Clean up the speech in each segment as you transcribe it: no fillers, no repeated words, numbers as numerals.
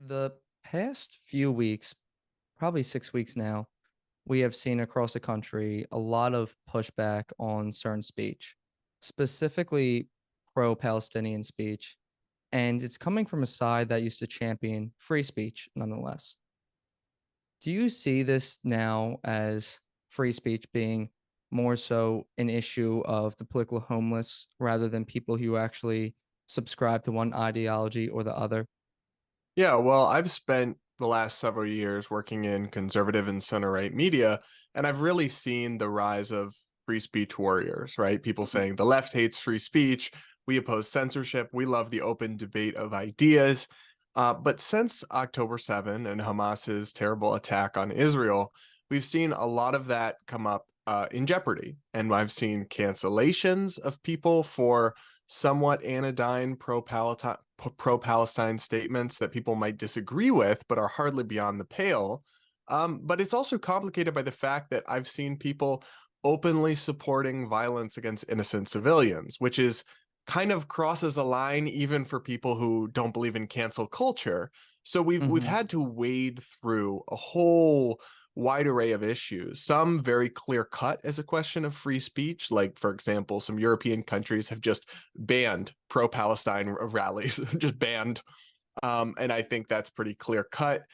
The past few weeks, probably 6 weeks now, we have seen across the country a lot of pushback on certain speech, specifically pro-Palestinian speech. And it's coming from a side that used to champion free speech, nonetheless. Do you see this now as free speech being more so an issue of the political homeless rather than people who actually subscribe to one ideology or the other? Yeah, well, I've spent the last several years working in conservative and center-right media, and I've really seen the rise of free speech warriors, right? People Mhm. saying the left hates free speech, we oppose censorship, we love the open debate of ideas. But since October 7 and Hamas's terrible attack on Israel, we've seen a lot of that come up in jeopardy. And I've seen cancellations of people for somewhat anodyne pro-Palestine statements that people might disagree with, but are hardly beyond the pale. But it's also complicated by the fact that I've seen people openly supporting violence against innocent civilians, which is kind of crosses a line even for people who don't believe in cancel culture. So we've Mhm. had to wade through a whole wide array of issues, some very clear cut as a question of free speech. Like, for example, some European countries have just banned pro Palestine rallies, just banned. And I think that's pretty clear cut.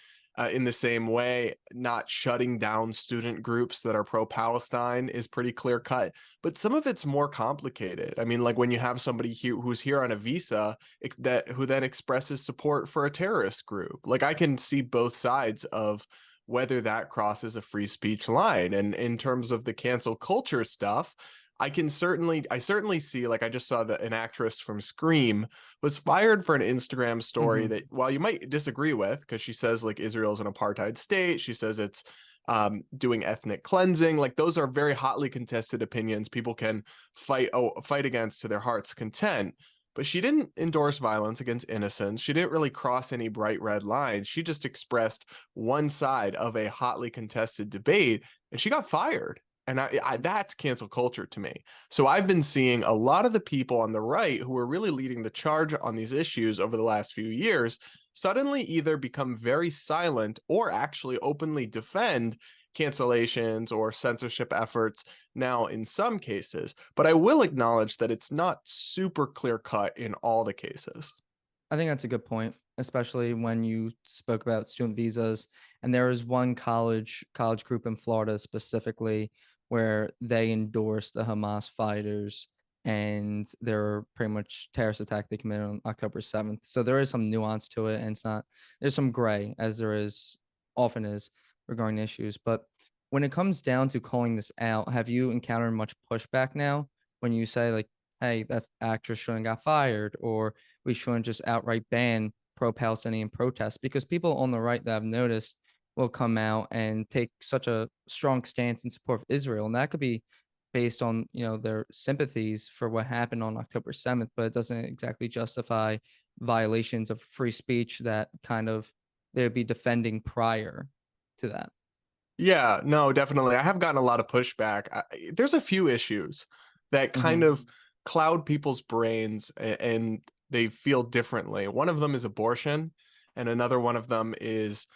In the same way, not shutting down student groups that are pro Palestine is pretty clear cut. But some of it's more complicated. I mean, like when you have somebody here who's here on a visa that who then expresses support for a terrorist group, like I can see both sides of whether that crosses a free speech line. And in terms of the cancel culture stuff, I certainly see, like I just saw that an actress from Scream was fired for an Instagram story Mhm. that, while you might disagree with, because she says like Israel's an apartheid state, she says it's doing ethnic cleansing. Like those are very hotly contested opinions. People can fight against to their heart's content. But she didn't endorse violence against innocents. She didn't really cross any bright red lines. She just expressed one side of a hotly contested debate, and she got fired. And that's cancel culture to me. So I've been seeing a lot of the people on the right who are really leading the charge on these issues over the last few years suddenly either become very silent or actually openly defend cancellations or censorship efforts now in some cases. But I will acknowledge that it's not super clear cut in all the cases. I think that's a good point, especially when you spoke about student visas. And there is one college group in Florida specifically where they endorsed the Hamas fighters and their pretty much terrorist attack they committed on October 7th. So there is some nuance to it, and it's not there's some gray as there is often is regarding issues. But when it comes down to calling this out, have you encountered much pushback now when you say like, hey, that actress shouldn't got fired, or we shouldn't just outright ban pro-Palestinian protests? Because people on the right that I've noticed will come out and take such a strong stance in support of Israel, and that could be based on their sympathies for what happened on October 7th, but it doesn't exactly justify violations of free speech that kind of they'd be defending prior to that. Yeah, no, definitely. I have gotten a lot of pushback. There's a few issues that kind Hmm. of cloud people's brains and they feel differently. One of them is abortion, and another one of them is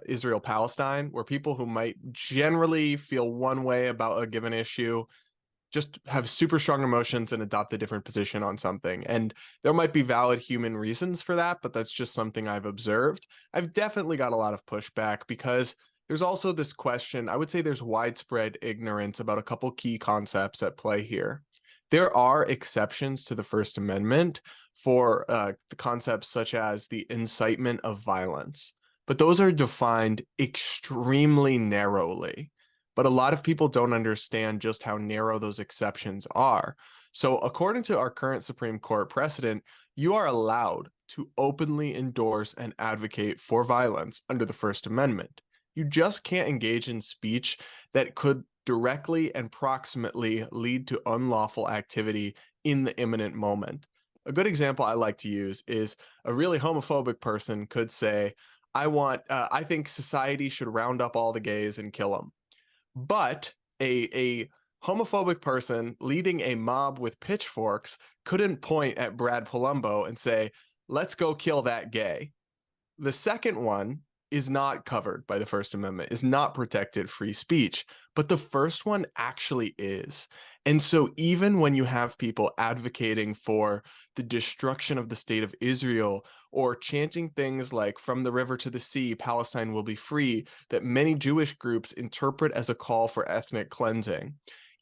Israel-Palestine, where people who might generally feel one way about a given issue just have super strong emotions and adopt a different position on something. And there might be valid human reasons for that, but that's just something I've observed. I've definitely got a lot of pushback because there's also this question. I would say there's widespread ignorance about a couple key concepts at play here. There are exceptions to the First Amendment for the concepts such as the incitement of violence, but those are defined extremely narrowly. But a lot of people don't understand just how narrow those exceptions are. So, according to our current Supreme Court precedent, you are allowed to openly endorse and advocate for violence under the First Amendment. You just can't engage in speech that could directly and proximately lead to unlawful activity in the imminent moment. A good example I like to use is a really homophobic person could say, I think society should round up all the gays and kill them. But a homophobic person leading a mob with pitchforks couldn't point at Brad Polumbo and say, "Let's go kill that gay." The second one is not covered by the First Amendment, is not protected free speech, but the first one actually is. And so even when you have people advocating for the destruction of the state of Israel or chanting things like from the river to the sea, Palestine will be free, that many Jewish groups interpret as a call for ethnic cleansing,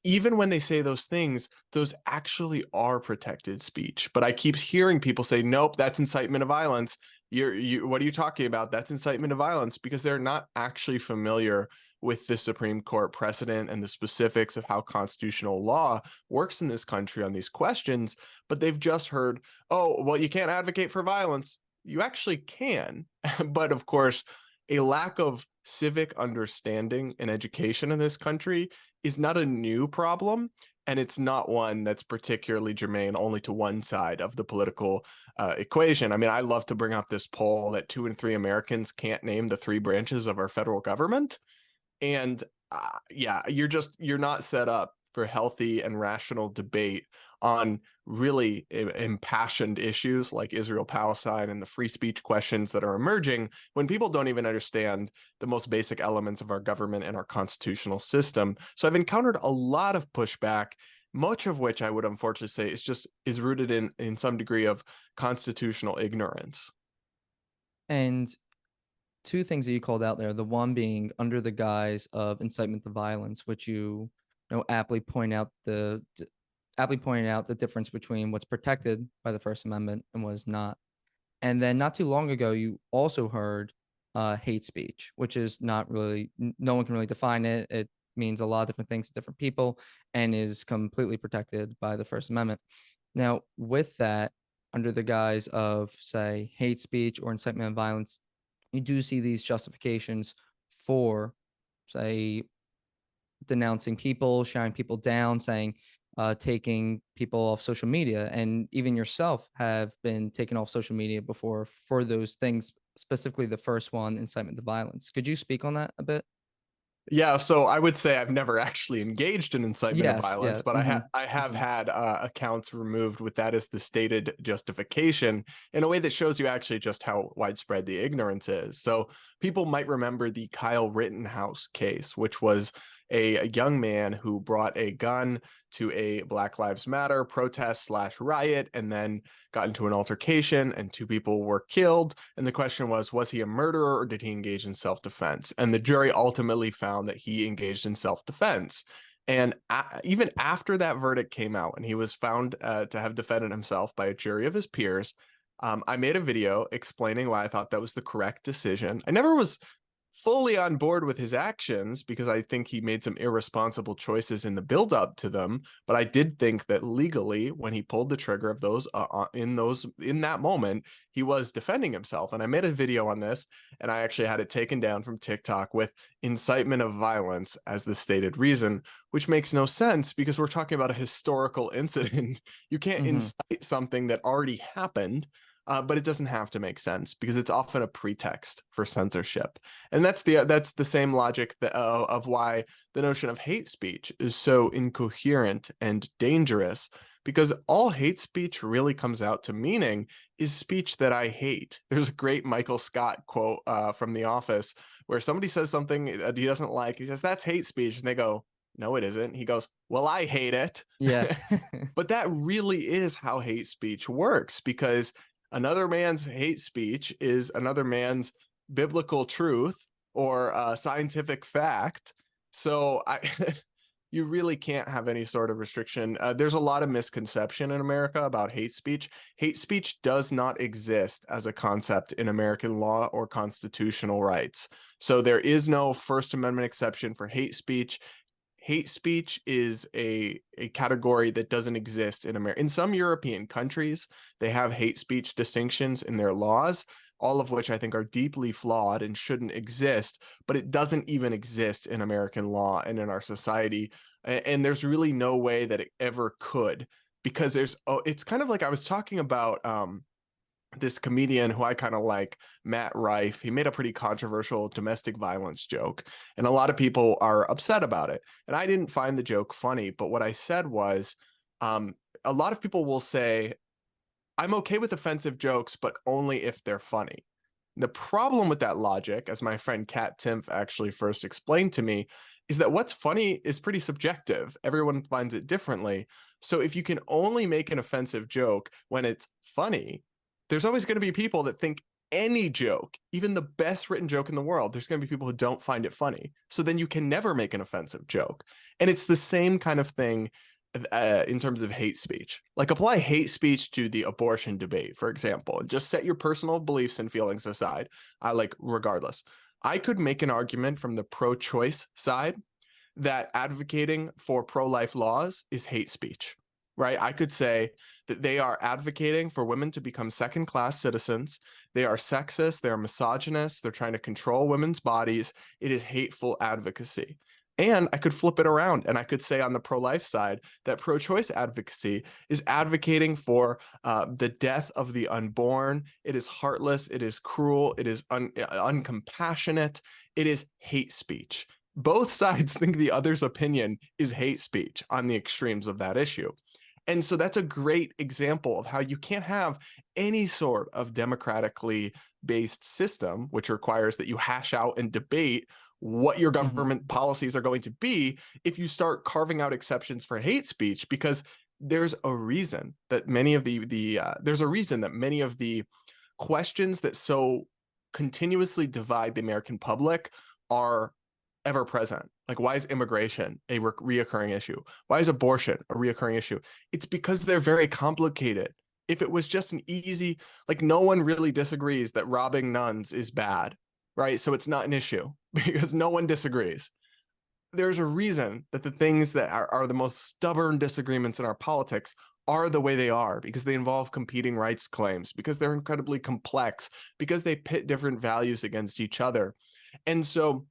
even when they say those things, those actually are protected speech. But I keep hearing people say, nope, that's incitement of violence. What are you talking about? That's incitement of violence, because they're not actually familiar with the Supreme Court precedent and the specifics of how constitutional law works in this country on these questions. But they've just heard, oh, well, you can't advocate for violence. You actually can. But of course, a lack of civic understanding and education in this country is not a new problem, and it's not one that's particularly germane only to one side of the political equation. I mean, I love to bring up this poll that 2 in 3 Americans can't name the 3 branches of our federal government. And yeah, you're not set up for healthy and rational debate on really impassioned issues like Israel-Palestine and the free speech questions that are emerging when people don't even understand the most basic elements of our government and our constitutional system. So I've encountered a lot of pushback, much of which I would unfortunately say is rooted in some degree of constitutional ignorance. And two things that you called out there. The one being under the guise of incitement to violence, which aptly pointed out the difference between what's protected by the First Amendment and what is not. And then not too long ago, you also heard hate speech, which is not really, no one can really define it. It means a lot of different things to different people and is completely protected by the First Amendment. Now, with that, under the guise of, say, hate speech or incitement of violence, you do see these justifications for, say, denouncing people, shouting people down, saying, taking people off social media. And even yourself have been taken off social media before for those things, specifically the first one, incitement to violence. Could you speak on that a bit? Yeah, so I would say I've never actually engaged in incitement of Yes. violence, Yeah. but I have Hmm. had accounts removed with that as the stated justification in a way that shows you actually just how widespread the ignorance is. So people might remember the Kyle Rittenhouse case, which was a young man who brought a gun to a Black Lives Matter protest slash riot and then got into an altercation and 2 people were killed. And the question was he a murderer or did he engage in self-defense? And the jury ultimately found that he engaged in self-defense. And even after that verdict came out and he was found to have defended himself by a jury of his peers, I made a video explaining why I thought that was the correct decision. I never was fully on board with his actions because I think he made some irresponsible choices in the build up to them, but I did think that legally when he pulled the trigger of those in that moment, he was defending himself. And I made a video on this and I actually had it taken down from TikTok with incitement of violence as the stated reason, which makes no sense because we're talking about a historical incident. You can't Hmm. incite something that already happened. But it doesn't have to make sense because it's often a pretext for censorship, and that's the same logic of why the notion of hate speech is so incoherent and dangerous. Because all hate speech really comes out to meaning is speech that I hate. There's a great Michael Scott quote from The Office where somebody says something that he doesn't like. He says that's hate speech, and they go, "No, it isn't." He goes, "Well, I hate it." Yeah. But that really is how hate speech works because another man's hate speech is another man's biblical truth or scientific fact. So you really can't have any sort of restriction. There's a lot of misconception in America about hate speech. Hate speech does not exist as a concept in American law or constitutional rights. So there is no First Amendment exception for hate speech. Hate speech is a category that doesn't exist in America. In some European countries, they have hate speech distinctions in their laws, all of which I think are deeply flawed and shouldn't exist, but it doesn't even exist in American law and in our society. And there's really no way that it ever could because it's kind of like I was talking about this comedian who I kind of like, Matt Rife. He made a pretty controversial domestic violence joke, and a lot of people are upset about it. And I didn't find the joke funny, but what I said was, um, a lot of people will say, I'm okay with offensive jokes, but only if they're funny. The problem with that logic, as my friend Kat Timpf actually first explained to me, is that what's funny is pretty subjective. Everyone finds it differently. So if you can only make an offensive joke when it's funny, there's always going to be people that think any joke, even the best written joke in the world, there's going to be people who don't find it funny. So then you can never make an offensive joke. And it's the same kind of thing in terms of hate speech. Like apply hate speech to the abortion debate, for example, and just set your personal beliefs and feelings aside. Regardless, I could make an argument from the pro-choice side that advocating for pro-life laws is hate speech, right? I could say that they are advocating for women to become second-class citizens. They are sexist, they are misogynist, they're trying to control women's bodies. It is hateful advocacy. And I could flip it around and I could say on the pro-life side that pro-choice advocacy is advocating for the death of the unborn. It is heartless, it is cruel, it is uncompassionate, it is hate speech. Both sides think the other's opinion is hate speech on the extremes of that issue. And so that's a great example of how you can't have any sort of democratically based system, which requires that you hash out and debate what your Mhm. government policies are going to be if you start carving out exceptions for hate speech, because there's a reason that many of the questions that so continuously divide the American public are ever present. Like, why is immigration a reoccurring issue? Why is abortion a reoccurring issue? It's because they're very complicated. If it was just an easy, like, no one really disagrees that robbing nuns is bad, right? So it's not an issue because no one disagrees. There's a reason that the things that are the most stubborn disagreements in our politics are the way they are, because they involve competing rights claims, because they're incredibly complex, because they pit different values against each other. And so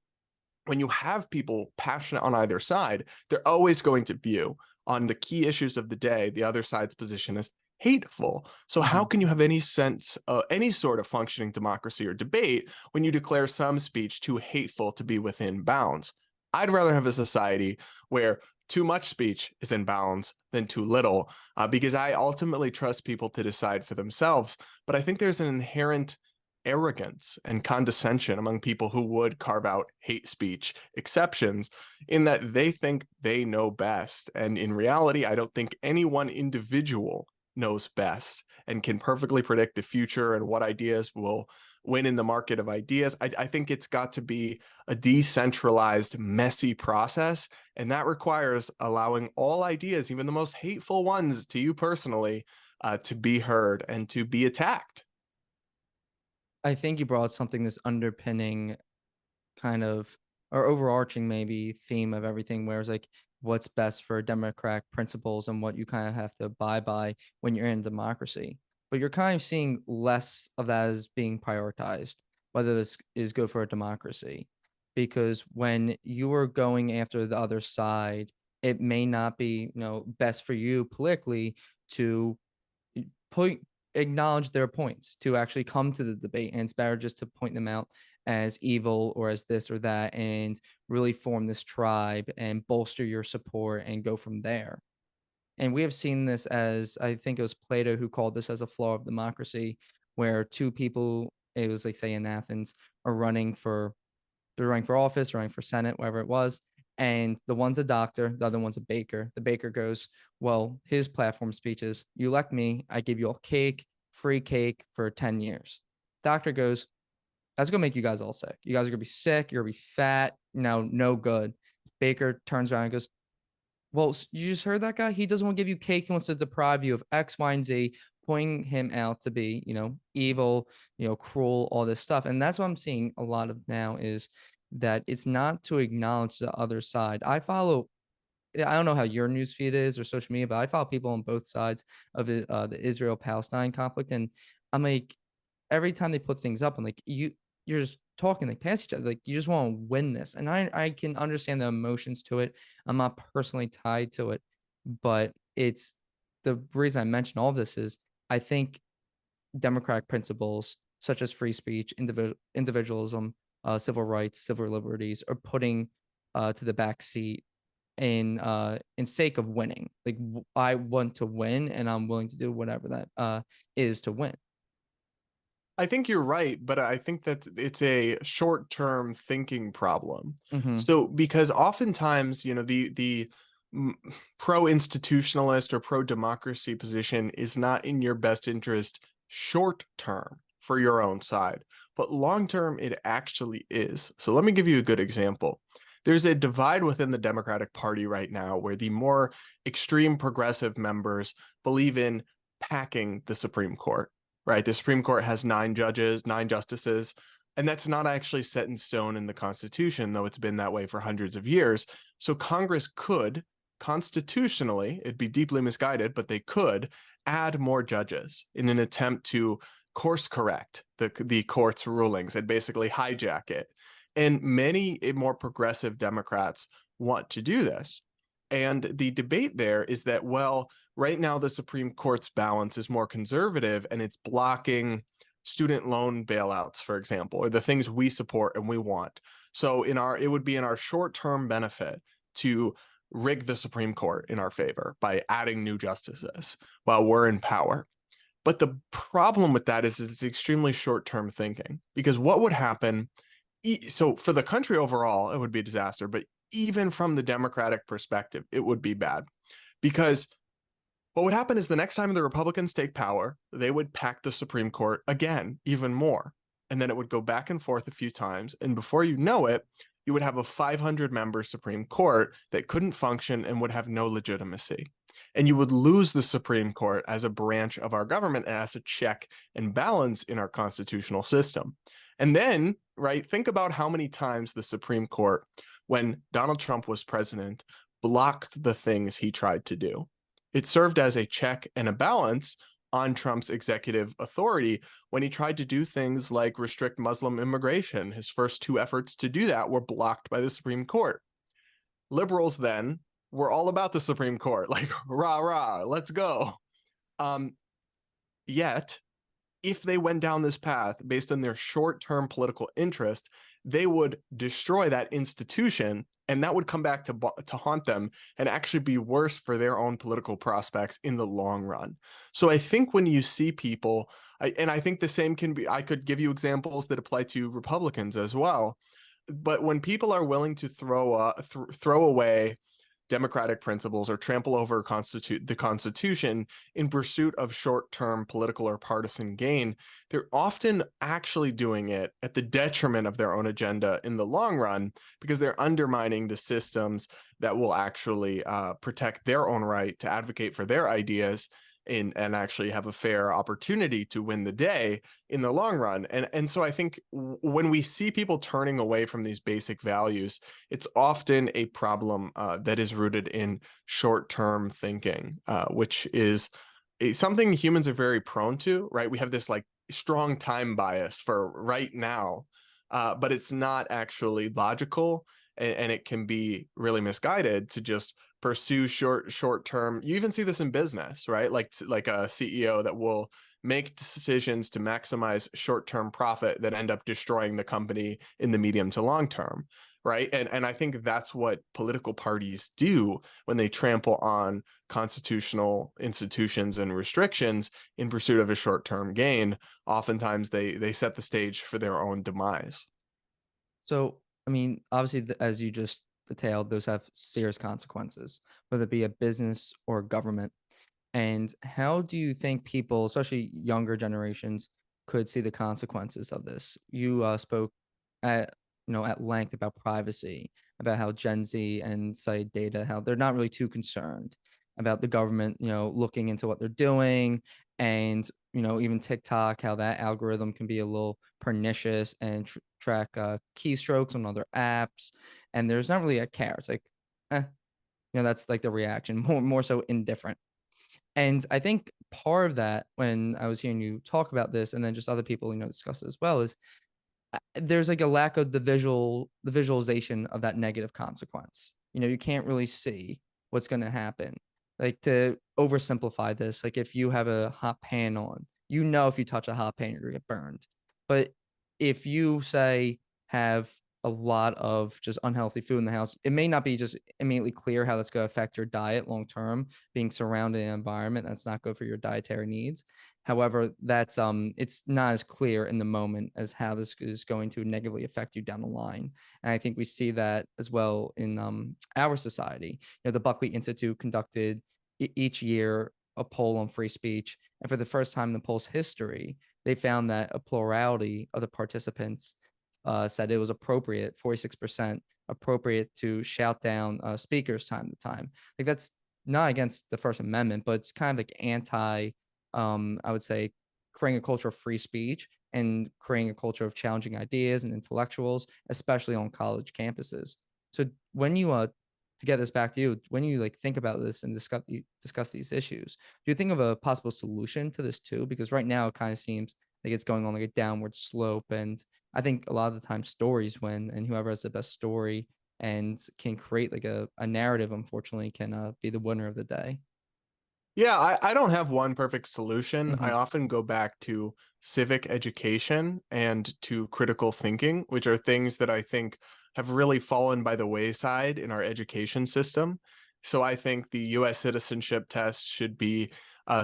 when you have people passionate on either side, they're always going to view on the key issues of the day the other side's position as hateful. So how Mhm. can you have any sense, any sort of functioning democracy or debate when you declare some speech too hateful to be within bounds? I'd rather have a society where too much speech is in bounds than too little, because I ultimately trust people to decide for themselves. But I think there's an inherent arrogance and condescension among people who would carve out hate speech exceptions, in that they think they know best. And in reality, I don't think any one individual knows best and can perfectly predict the future and what ideas will win in the market of ideas. I think it's got to be a decentralized, messy process. And that requires allowing all ideas, even the most hateful ones to you personally, to be heard and to be attacked. I think you brought something this underpinning kind of or overarching maybe theme of everything where it's like what's best for democratic principles and what you kind of have to abide by when you're in democracy. But you're kind of seeing less of that as being prioritized, whether this is good for a democracy. Because when you are going after the other side, it may not be, best for you politically to point acknowledge their points, to actually come to the debate, and it's better just to point them out as evil or as this or that and really form this tribe and bolster your support and go from there. And we have seen this, as I think it was Plato who called this as a flaw of democracy, where two people, it was like say in Athens, are running for they're running for office, running for Senate, whatever it was. And the one's a doctor, the other one's a baker. The baker goes, well, his platform speech is, you elect me, I give you a cake, free cake for 10 years. Doctor goes, that's gonna make you guys all sick. You guys are gonna be sick, you're gonna be fat, no good. Baker turns around and goes, well, you just heard that guy? He doesn't want to give you cake. He wants to deprive you of X, Y, and Z, pointing him out to be, evil, cruel, all this stuff. And that's what I'm seeing a lot of now is that it's not to acknowledge the other side. I don't know how your news feed is or social media, but I follow people on both sides of it, the Israel-Palestine conflict. And I'm like, every time they put things up, I'm like, you're just talking like past each other. Like you just want to win this. And I can understand the emotions to it. I'm not personally tied to it, but it's the reason I mention all of this is I think democratic principles such as free speech, individualism, civil rights, civil liberties are putting to the back seat in sake of winning. Like I want to win and I'm willing to do whatever that is to win. I think you're right, but I think that it's a short-term thinking problem. Hmm. So because oftentimes, the mm, pro-institutionalist or pro-democracy position is not in your best interest short term for your own side, but long term it actually is. So let me give you a good example. There's a divide within the Democratic Party right now where the more extreme progressive members believe in packing the Supreme Court, right? The Supreme Court has 9 judges, 9 justices, and that's not actually set in stone in the Constitution, though it's been that way for hundreds of years. So Congress could, constitutionally, it'd be deeply misguided, but they could add more judges in an attempt to course correct the court's rulings and basically hijack it. And many more progressive Democrats want to do this. And the debate there is that, well, right now the Supreme Court's balance is more conservative and it's blocking student loan bailouts, for example, or the things we support and we want. So it would be in our short-term benefit to rig the Supreme Court in our favor by adding new justices while we're in power. But the problem with that is it's extremely short-term thinking, because what would happen, so for the country overall, it would be a disaster, but even from the Democratic perspective, it would be bad, because what would happen is the next time the Republicans take power, they would pack the Supreme Court again, even more. And then it would go back and forth a few times. And before you know it, you would have a 500-member Supreme Court that couldn't function and would have no legitimacy. And you would lose the Supreme Court as a branch of our government and as a check and balance in our constitutional system. And then, right, think about how many times the Supreme Court, when Donald Trump was president, blocked the things he tried to do. It served as a check and a balance on Trump's executive authority when he tried to do things like restrict Muslim immigration. His first 2 efforts to do that were blocked by the Supreme Court. Liberals then were all about the Supreme Court, like, rah, rah, let's go. Yet, if they went down this path based on their short-term political interest, they would destroy that institution, and that would come back to haunt them and actually be worse for their own political prospects in the long run. So I think when you see people, and I think the same can be, I could give you examples that apply to Republicans as well, but when people are willing to throw away democratic principles or trample over the Constitution in pursuit of short-term political or partisan gain, they're often actually doing it at the detriment of their own agenda in the long run, because they're undermining the systems that will actually protect their own right to advocate for their ideas and actually have a fair opportunity to win the day in the long run. And so I think when we see people turning away from these basic values, it's often a problem that is rooted in short-term thinking, which is something humans are very prone to, right? We have this like strong time bias for right now, but it's not actually logical, and it can be really misguided to just pursue short term. You even see this in business, right? Like a CEO that will make decisions to maximize short term profit that end up destroying the company in the medium to long term, right? And I think that's what political parties do when they trample on constitutional institutions and restrictions in pursuit of a short term gain. Oftentimes they set the stage for their own demise. So, I mean, obviously, as you just detailed, those have serious consequences, whether it be a business or government. And how do you think people, especially younger generations, could see the consequences of this? You spoke at at length about privacy, about how Gen Z and cite data, how they're not really too concerned about the government, looking into what they're doing, and even TikTok, how that algorithm can be a little pernicious and track keystrokes on other apps, and there's not really a care. It's like, that's like the reaction, more so indifferent. And I think part of that, when I was hearing you talk about this, and then just other people, discuss it as well, is there's like a lack of the visualization of that negative consequence. You can't really see what's going to happen. Like, to oversimplify this, like if you have a hot pan on, if you touch a hot pan, you're gonna get burned. But if you say have a lot of just unhealthy food in the house, it may not be just immediately clear how that's going to affect your diet long term, being surrounded in an environment that's not good for your dietary needs. However, that's it's not as clear in the moment as how this is going to negatively affect you down the line. And I think we see that as well in our society. You know, the Buckley Institute conducted each year a poll on free speech, and for the first time in the poll's history, they found that a plurality of the participants said it was appropriate, 46% appropriate to shout down speakers time to time. Like that's not against the First Amendment, but it's kind of like anti, I would say, creating a culture of free speech and creating a culture of challenging ideas and intellectuals, especially on college campuses. So when you to get this back to you, when you like think about this and discuss these issues, do you think of a possible solution to this too? Because right now it kind of seems like it's going on like a downward slope, and I think a lot of the time stories win, and whoever has the best story and can create like a narrative, unfortunately, can be the winner of the day. Yeah, I don't have one perfect solution. I Hmm. often go back to civic education and to critical thinking, which are things that I think have really fallen by the wayside in our education system. So I think the US citizenship test should be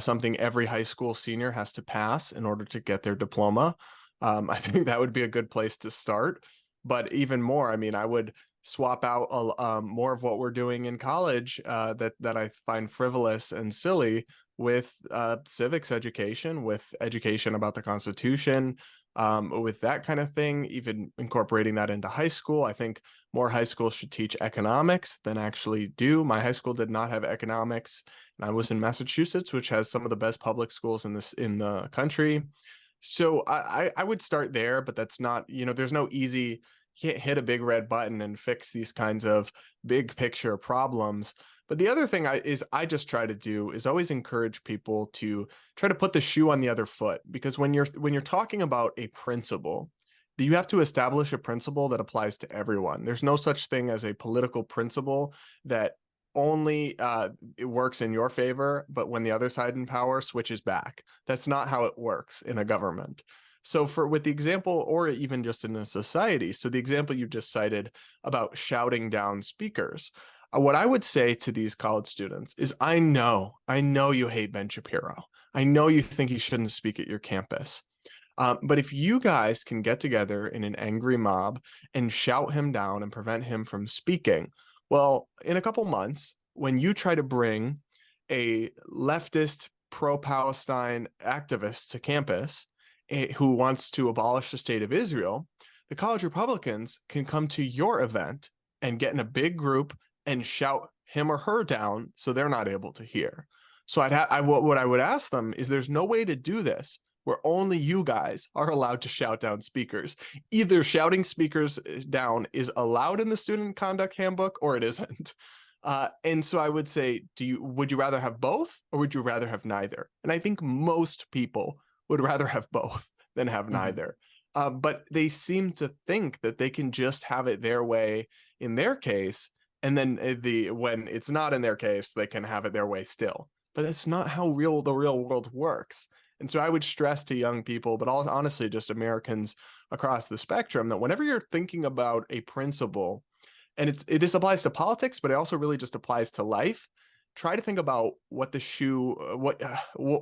something every high school senior has to pass in order to get their diploma. I think that would be a good place to start. But even more, I mean, I would swap out more of what we're doing in college that I find frivolous and silly with civics education, with education about the Constitution, with that kind of thing. Even incorporating that into high school, I think more high schools should teach economics than actually do. My high school did not have economics, and I was in Massachusetts, which has some of the best public schools in the country. So I would start there, but that's not, there's no easy, you can't hit a big red button and fix these kinds of big picture problems. But the other thing I just try to do is always encourage people to try to put the shoe on the other foot, because when you're talking about a principle, you have to establish a principle that applies to everyone. There's no such thing as a political principle that only it works in your favor, but when the other side in power switches back. That's not how it works in a government. So for with the example, or even just in a society, so the example you just cited about shouting down speakers, what I would say to these college students is, I know you hate Ben Shapiro. I know you think he shouldn't speak at your campus. But if you guys can get together in an angry mob and shout him down and prevent him from speaking, well, in a couple months, when you try to bring a leftist pro-Palestine activist to campus who wants to abolish the state of Israel, the college Republicans can come to your event and get in a big group and shout him or her down so they're not able to hear. So what I would ask them is, there's no way to do this where only you guys are allowed to shout down speakers. Either shouting speakers down is allowed in the student conduct handbook or it isn't. And so I would say, would you rather have both or would you rather have neither? And I think most people would rather have both than have Hmm. neither. But they seem to think that they can just have it their way in their case, and then when it's not in their case, they can have it their way still. But that's not how the real world works. And so I would stress to young people, but honestly, just Americans across the spectrum, that whenever you're thinking about a principle, and this applies to politics, but it also really just applies to life. Try to think about what the shoe,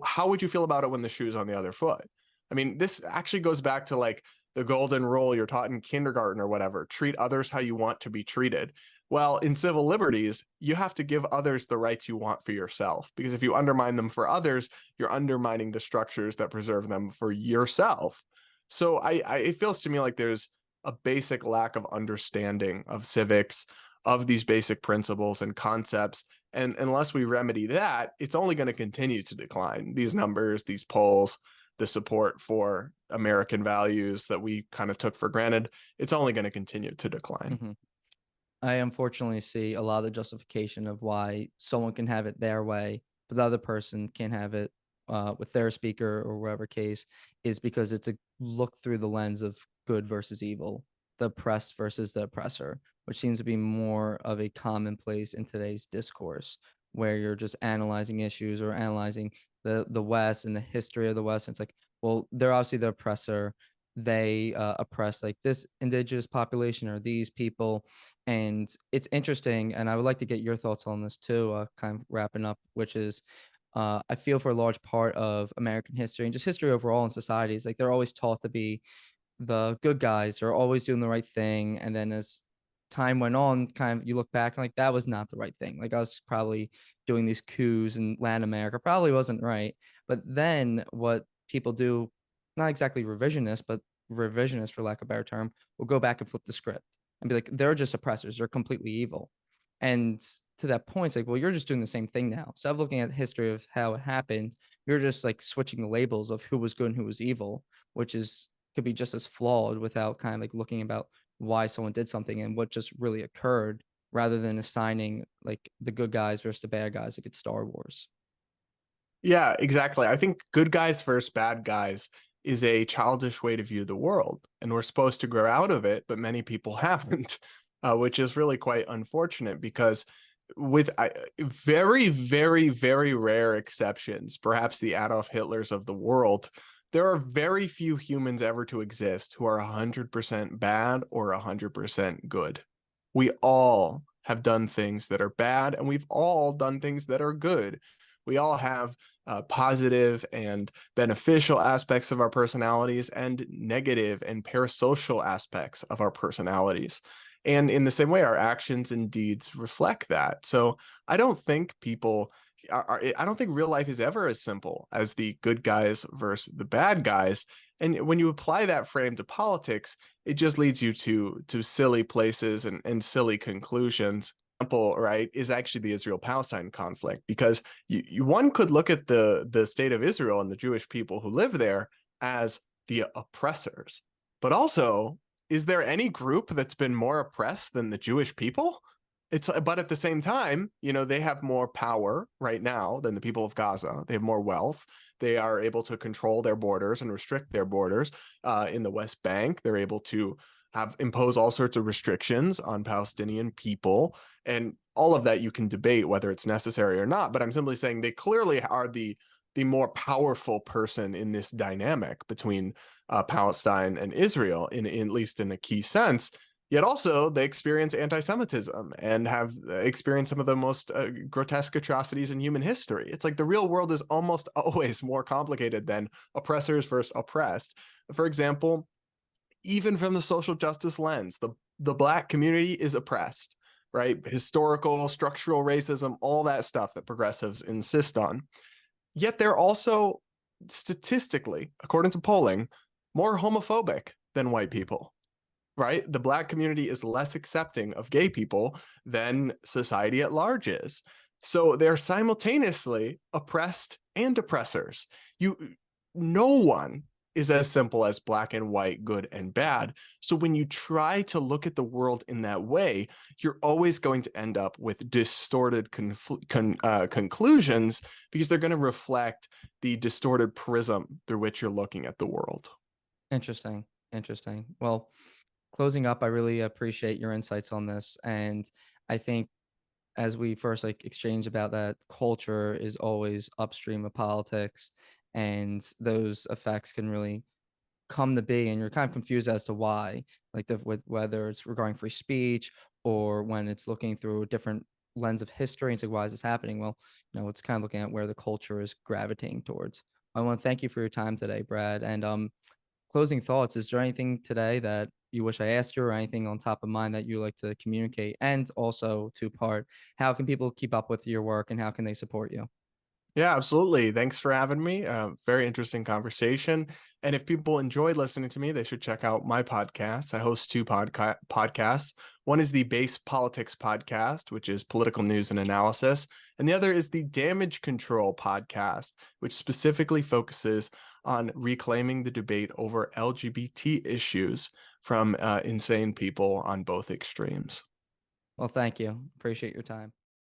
how would you feel about it when the shoe's on the other foot? I mean, this actually goes back to like the golden rule you're taught in kindergarten or whatever: treat others how you want to be treated. Well, in civil liberties, you have to give others the rights you want for yourself, because if you undermine them for others, you're undermining the structures that preserve them for yourself. So it feels to me like there's a basic lack of understanding of civics, of these basic principles and concepts. And unless we remedy that, it's only going to continue to decline. These numbers, these polls, the support for American values that we kind of took for granted, it's only going to continue to decline. Hmm. I unfortunately see a lot of the justification of why someone can have it their way, but the other person can't have it with their speaker or whatever case, is because it's a look through the lens of good versus evil, the oppressed versus the oppressor, which seems to be more of a commonplace in today's discourse, where you're just analyzing issues or analyzing the West and the history of the West. And it's like, well, they're obviously the oppressor. They oppress like this indigenous population or these people, and it's interesting, and I would like to get your thoughts on this too, kind of wrapping up, which is I feel for a large part of American history and just history overall in societies, like they're always taught to be the good guys are always doing the right thing. And then as time went on, kind of you look back and like that was not the right thing. Like us probably doing these coups in Latin America probably wasn't right. But then what people do, not exactly revisionist, but revisionist for lack of a better term, will go back and flip the script and be like, they're just oppressors, they're completely evil. And to that point, it's like, well, you're just doing the same thing now. So I'm looking at the history of how it happened. You're just like switching the labels of who was good and who was evil, which is could be just as flawed without kind of like looking about why someone did something and what just really occurred rather than assigning like the good guys versus the bad guys like it's Star Wars. Yeah, exactly. I think good guys versus bad guys is a childish way to view the world, and we're supposed to grow out of it, but many people haven't, which is really quite unfortunate because with very, very, very rare exceptions, perhaps the Adolf Hitlers of the world, there are very few humans ever to exist who are 100% bad or 100% good. We all have done things that are bad, and we've all done things that are good. We all have positive and beneficial aspects of our personalities and negative and parasocial aspects of our personalities. And in the same way, our actions and deeds reflect that. So I don't think I don't think real life is ever as simple as the good guys versus the bad guys. And when you apply that frame to politics, it just leads you to silly places and silly conclusions. Right, is actually the Israel-Palestine conflict, because one could look at the state of Israel and the Jewish people who live there as the oppressors, but also, is there any group that's been more oppressed than the Jewish people? But at the same time, they have more power right now than the people of Gaza. They have more wealth. They are able to control their borders and restrict their borders. In the West Bank, they're able to impose all sorts of restrictions on Palestinian people, and all of that you can debate whether it's necessary or not. But I'm simply saying they clearly are the more powerful person in this dynamic between Palestine and Israel, in at least in a key sense. Yet also they experience anti-Semitism and have experienced some of the most grotesque atrocities in human history. It's like the real world is almost always more complicated than oppressors versus oppressed. For example, even from the social justice lens, the Black community is oppressed, right? Historical, structural racism, all that stuff that progressives insist on. Yet they're also statistically, according to polling, more homophobic than white people, right? The Black community is less accepting of gay people than society at large is. So they're simultaneously oppressed and oppressors. No one is as simple as black and white, good and bad. So when you try to look at the world in that way, you're always going to end up with distorted conclusions, because they're going to reflect the distorted prism through which you're looking at the world. Interesting. Interesting. Well, closing up, I really appreciate your insights on this. And I think as we first like exchange about that culture is always upstream of politics and those effects can really come to be and you're kind of confused as to why like with whether it's regarding free speech or when it's looking through a different lens of history and it's like why is this happening, well, it's kind of looking at where the culture is gravitating towards. I want to thank you for your time today, Brad, and closing thoughts, is there anything today that you wish I asked you or anything on top of mind that you like to communicate? And also two part, how can people keep up with your work and how can they support you? Yeah, absolutely. Thanks for having me. Very interesting conversation. And if people enjoy listening to me, they should check out my podcast. I host two podcasts. One is the Base Politics podcast, which is political news and analysis. And the other is the Damage Control podcast, which specifically focuses on reclaiming the debate over LGBT issues from insane people on both extremes. Well, thank you. Appreciate your time.